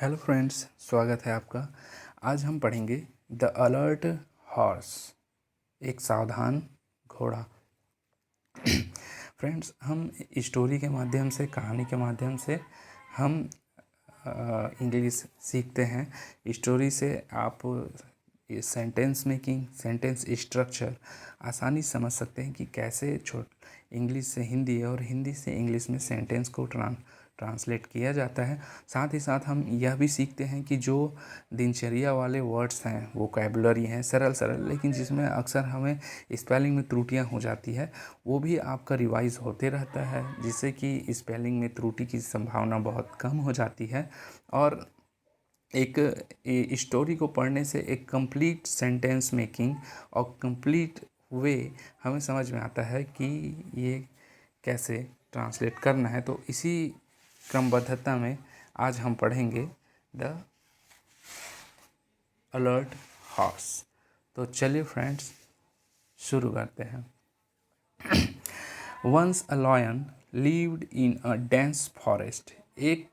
Hello friends, स्वागत है आपका। आज हम पढ़ेंगे द अलर्ट हॉर्स, एक सावधान घोड़ा। फ्रेंड्स, हम स्टोरी के माध्यम से, कहानी के माध्यम से हम इंग्लिश सीखते हैं। स्टोरी से आप सेंटेंस मेकिंग, सेंटेंस स्ट्रक्चर आसानी समझ सकते हैं कि कैसे इंग्लिश से हिंदी और हिंदी से इंग्लिश में सेंटेंस को ट्रांसलेट किया जाता है। साथ ही साथ हम यह भी सीखते हैं कि जो दिनचर्या वाले वर्ड्स हैं, वोकैबुलरी हैं, सरल सरल, लेकिन जिसमें अक्सर हमें स्पेलिंग में त्रुटियां हो जाती है, वो भी आपका रिवाइज होते रहता है, जिससे कि स्पेलिंग में त्रुटि की संभावना बहुत कम हो जाती है। और एक स्टोरी को पढ़ने से एक कंप्लीट सेंटेंस मेकिंग और कंप्लीट वे हमें समझ में आता है कि ये कैसे ट्रांसलेट करना है। तो इसी क्रमबद्धता में आज हम पढ़ेंगे द अलर्ट हॉर्स। तो चलिए फ्रेंड्स, शुरू करते हैं। Once a lion lived in a dense forest. एक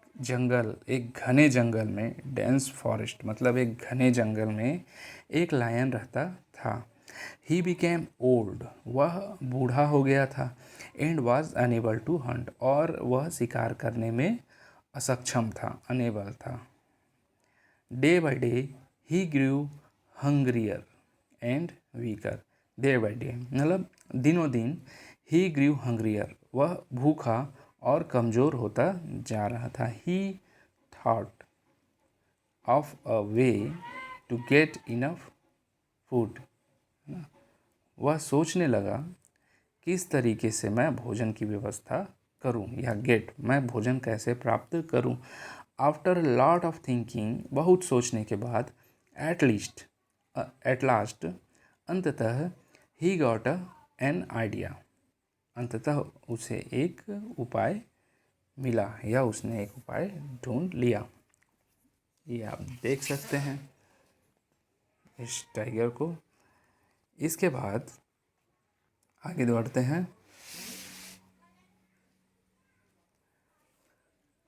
घने जंगल में, डेंस फॉरेस्ट मतलब एक घने जंगल में एक लायन रहता था। ही बिकेम ओल्ड, वह बूढ़ा हो गया था। And was unable to hunt, और वह शिकार करने में असक्षम था, अनेबल था। Day by day he grew hungrier and weaker. Day by day मतलब दिनों दिन, ही ग्रू हंग्रियर, वह भूखा और कमज़ोर होता जा रहा था। He thought of a way to get enough food. वह सोचने लगा किस तरीके से मैं भोजन की व्यवस्था करूं, या मैं भोजन कैसे प्राप्त करूं। आफ्टर लॉट ऑफ थिंकिंग, बहुत सोचने के बाद, एट लास्ट अंततः ही गॉट एन आइडिया, अंततः उसे एक उपाय मिला, या उसने एक उपाय ढूंढ लिया। ये आप देख सकते हैं इस टाइगर को। इसके बाद आगे बढ़ते हैं।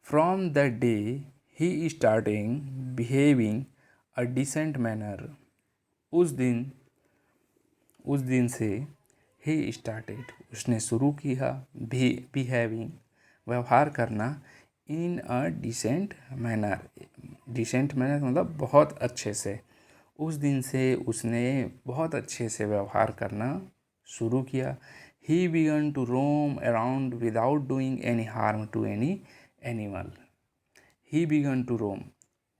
From the day he starting behaving a decent manner. उस दिन से ही स्टार्टेड, उसने शुरू किया बिहेविंग, व्यवहार करना, in a decent manner. Decent manner मतलब बहुत अच्छे से। उस दिन से उसने बहुत अच्छे से व्यवहार करना शुरू किया। He began to roam around without doing any harm to any animal. He began to roam,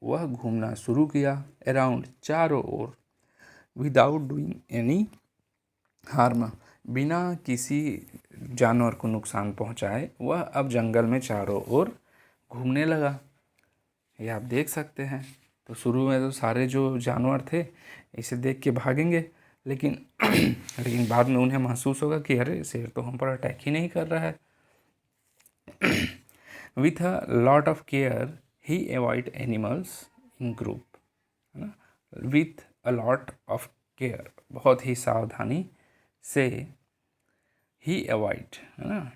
वह घूमना शुरू किया, अराउंड चारों ओर, विदाउट डूइंग एनी हार्म, बिना किसी जानवर को नुकसान पहुंचाए वह अब जंगल में चारों ओर घूमने लगा। ये आप देख सकते हैं। तो शुरू में तो सारे जो जानवर थे इसे देख के भागेंगे, लेकिन लेकिन बाद में उन्हें महसूस होगा कि अरे, शेर तो हम पर अटैक ही नहीं कर रहा है। With a lot of care he avoid animals in group, है ना। With a lot of care, बहुत ही सावधानी से, ही अवॉइड, है ना।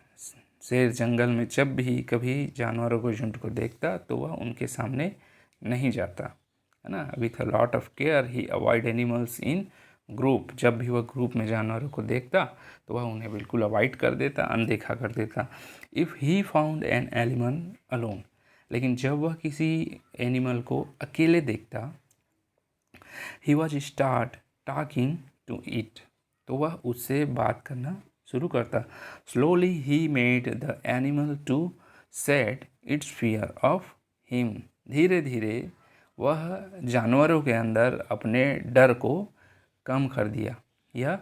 शेर जंगल में जब भी कभी जानवरों को, झुंड को देखता तो वह उनके सामने नहीं जाता, है ना। With a lot of care he avoid animals in group, जब भी वह ग्रुप में जानवरों को देखता तो वह उन्हें बिल्कुल अवॉइड कर देता, अनदेखा कर देता। If he found an animal alone, लेकिन जब वह किसी एनिमल को अकेले देखता, he was start talking to it, तो वह उससे बात करना शुरू करता। Slowly he made the animal to set its fear of him, धीरे धीरे वह जानवरों के अंदर अपने डर को कम कर दिया, या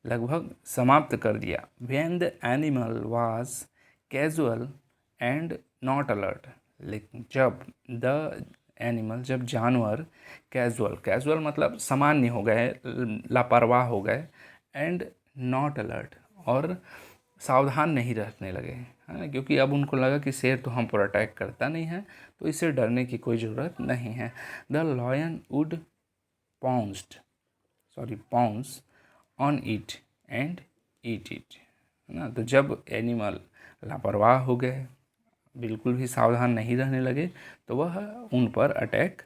लगभग समाप्त कर दिया। When the animal was casual and not alert, लेकिन जब जानवर कैजुअल मतलब सामान्य हो गए, लापरवाह हो गए, एंड नॉट अलर्ट, और सावधान नहीं रहने लगे, है ना, क्योंकि अब उनको लगा कि शेर तो हम पर अटैक करता नहीं है, तो इससे डरने की कोई ज़रूरत नहीं है। The lion would pounce on it and eat it, है ना। तो जब एनिमल लापरवाह हो गए, बिल्कुल भी सावधान नहीं रहने लगे तो वह उन पर अटैक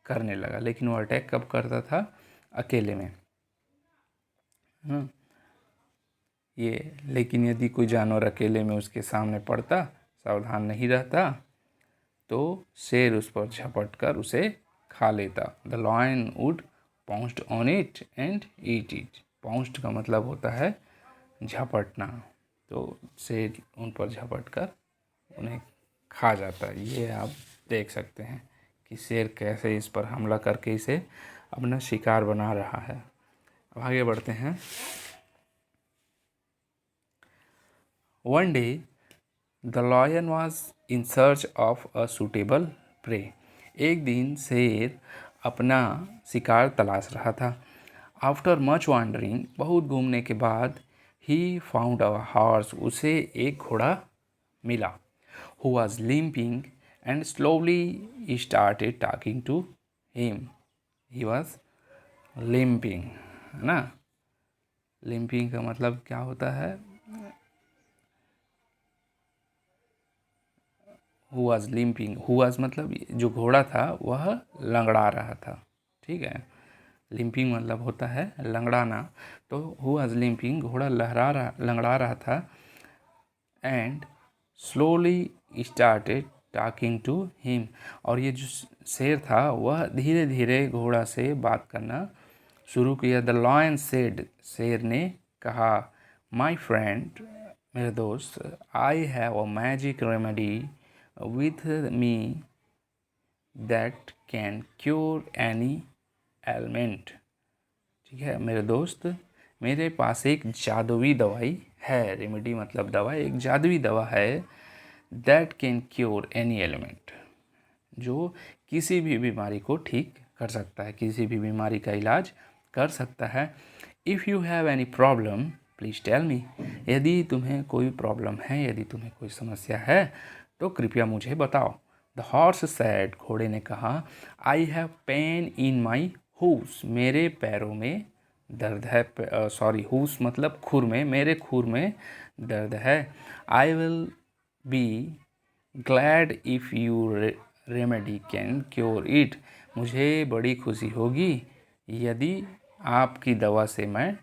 करने लगा। लेकिन वो अटैक कब करता था? अकेले में। लेकिन यदि कोई जानवर अकेले में उसके सामने पड़ता, सावधान नहीं रहता, तो शेर उस पर झपट कर उसे खा लेता। The lion would pounced on it and eat it. Pounced का मतलब होता है झपटना, तो शेर उन पर झपट कर उन्हें खा जाता है। ये आप देख सकते हैं कि शेर कैसे इस पर हमला करके इसे अपना शिकार बना रहा है। अब आगे बढ़ते हैं। One day the lion was in search of a suitable prey. एक दिन शेर अपना शिकार तलाश रहा था। आफ्टर मच वॉन्डरिंग, बहुत घूमने के बाद, ही फाउंड अ हॉर्स, उसे एक घोड़ा मिला। Who was limping and slowly started talking to him. He was limping, है ना। लिम्पिंग का मतलब क्या होता है? Who was limping, who was मतलब जो घोड़ा था वह लंगड़ा रहा था, ठीक है। लिम्पिंग मतलब होता है लंगड़ाना। तो हु वॉज लिम्पिंग, घोड़ा लंगड़ा रहा था। And slowly started talking to him, और ये जो शेर था वह धीरे धीरे घोड़ा से बात करना शुरू किया। द लायन सेड, शेर ने कहा, माई फ्रेंड, मेरे दोस्त, I have a magic remedy with me that can cure any element. ठीक है मेरे दोस्त, मेरे पास एक जादुई दवाई है। रेमेडी मतलब दवा, एक जादुई दवा है। That can cure any element, जो किसी भी बीमारी को ठीक कर सकता है, किसी भी बीमारी का इलाज कर सकता है। If you have any problem please tell me. यदि तुम्हें कोई प्रॉब्लम है, यदि तुम्हें कोई समस्या है तो कृपया मुझे बताओ। द हॉर्स सैड, घोड़े ने कहा, I have pain in my hooves, मेरे पैरों में दर्द है। हूव्स मतलब खुर में, मेरे खुर में दर्द है। I will be glad if you remedy can cure it, मुझे बड़ी खुशी होगी यदि आपकी दवा से मैं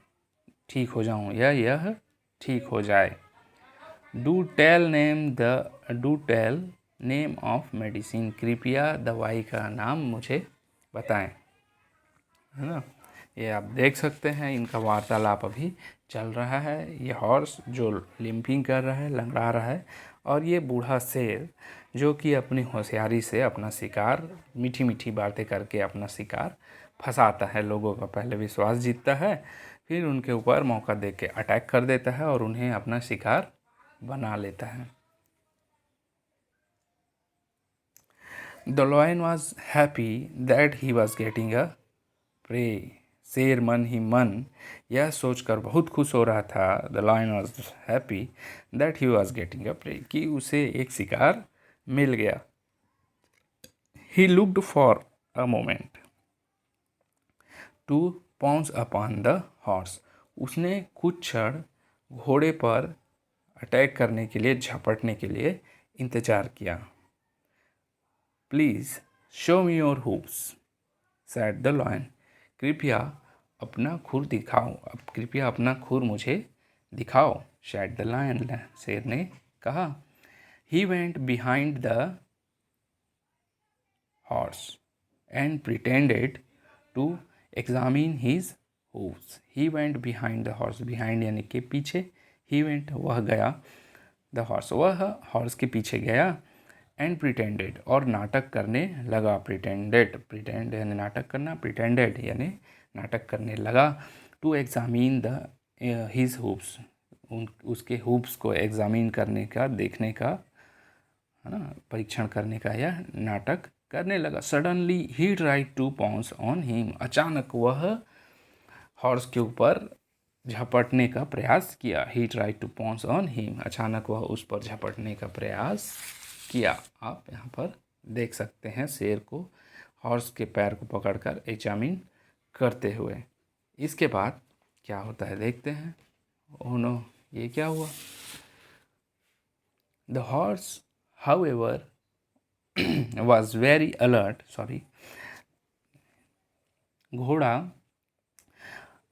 ठीक हो जाऊं या यह ठीक हो जाए। Do tell name of medicine, कृपया दवाई का नाम मुझे बताएं, है ना। ये आप देख सकते हैं, इनका वार्तालाप अभी चल रहा है। ये हॉर्स जो लिम्पिंग कर रहा है, लंगड़ा रहा है, और ये बूढ़ा शेर जो कि अपनी होशियारी से अपना शिकार, मीठी मीठी बातें करके अपना शिकार फंसाता है, लोगों का पहले विश्वास जीतता है, फिर उनके ऊपर मौका दे के अटैक कर देता है और उन्हें अपना शिकार बना लेता है। The lion was happy that he was getting a prey, शेर मन ही मन यह सोचकर बहुत खुश हो रहा था। The lion was happy that he was getting a prey, कि उसे एक शिकार मिल गया। He looked for a moment to pounce upon the horse, उसने कुछ क्षण घोड़े पर अटैक करने के लिए, झपटने के लिए इंतजार किया। Please show me your hooves said the lion, कृपया अपना खुर दिखाओ, अब कृपया अपना खुर मुझे दिखाओ। सैड द लायन, शेर ने कहा। He went behind the horse and pretended to examine his hooves. He went behind the horse, behind यानी के पीछे, ही वेंट वह गया, द हॉर्स वह हॉर्स के पीछे गया, एंड प्रिटेंडेड और नाटक करने लगा। प्रिटेंड यानी नाटक करना, प्रिटेंडेड यानी नाटक करने लगा। To examine the his hooves, उसके हूप्स को एग्जामिन करने का, देखने का, है ना, परीक्षण करने का यह नाटक करने लगा। Suddenly he tried to pounce on him, अचानक वह हॉर्स के ऊपर झपटने का प्रयास किया। He tried to pounce on him, अचानक वह उस पर झपटने का प्रयास किया। आप यहाँ पर देख सकते हैं शेर को हॉर्स के पैर को पकड़कर एग्जामिन करते हुए। इसके बाद क्या होता है देखते हैं। ओह नो, ये क्या हुआ? The horse however was very alert. Sorry, घोड़ा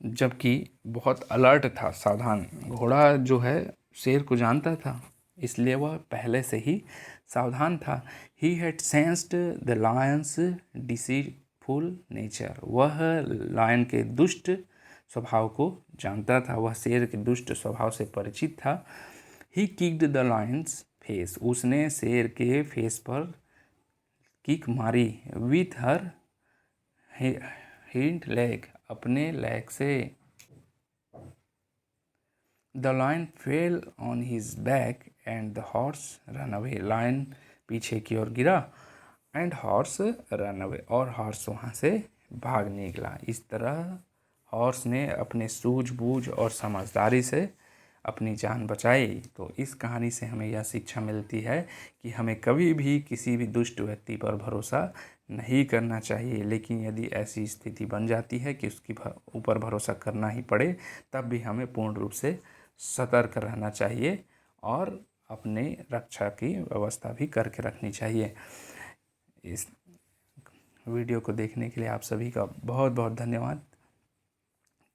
जबकि बहुत अलर्ट था, सावधान। घोड़ा जो है शेर को जानता था, इसलिए वह पहले से ही सावधान था। He had sensed the Lions deceitful nature. वह लायन के दुष्ट स्वभाव को जानता था, वह शेर के दुष्ट स्वभाव से परिचित था। He kicked the lion's face. उसने शेर के फेस पर किक मारी। With her hind leg. अपने लेग से। The lion fell on his back and the horse run away. Lion पीछे की ओर गिरा एंड हॉर्स रन अवे, और हॉर्स वहाँ से भाग निकला। इस तरह हॉर्स ने अपने सूझबूझ और समझदारी से अपनी जान बचाई। तो इस कहानी से हमें यह शिक्षा मिलती है कि हमें कभी भी किसी भी दुष्ट व्यक्ति पर भरोसा नहीं करना चाहिए, लेकिन यदि ऐसी स्थिति बन जाती है कि उसकी ऊपर भरोसा करना ही पड़े, तब भी हमें पूर्ण रूप से सतर्क रहना चाहिए और अपने रक्षा की व्यवस्था भी करके रखनी चाहिए। इस वीडियो को देखने के लिए आप सभी का बहुत बहुत धन्यवाद।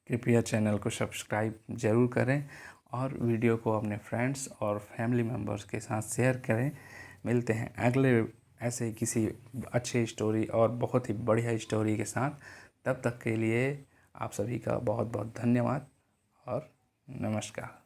कृपया चैनल को सब्सक्राइब ज़रूर करें और वीडियो को अपने फ्रेंड्स और फैमिली मेम्बर्स के साथ शेयर करें। मिलते हैं अगले ऐसे ही किसी अच्छे स्टोरी और बहुत ही बढ़िया स्टोरी के साथ। तब तक के लिए आप सभी का बहुत बहुत धन्यवाद और नमस्कार।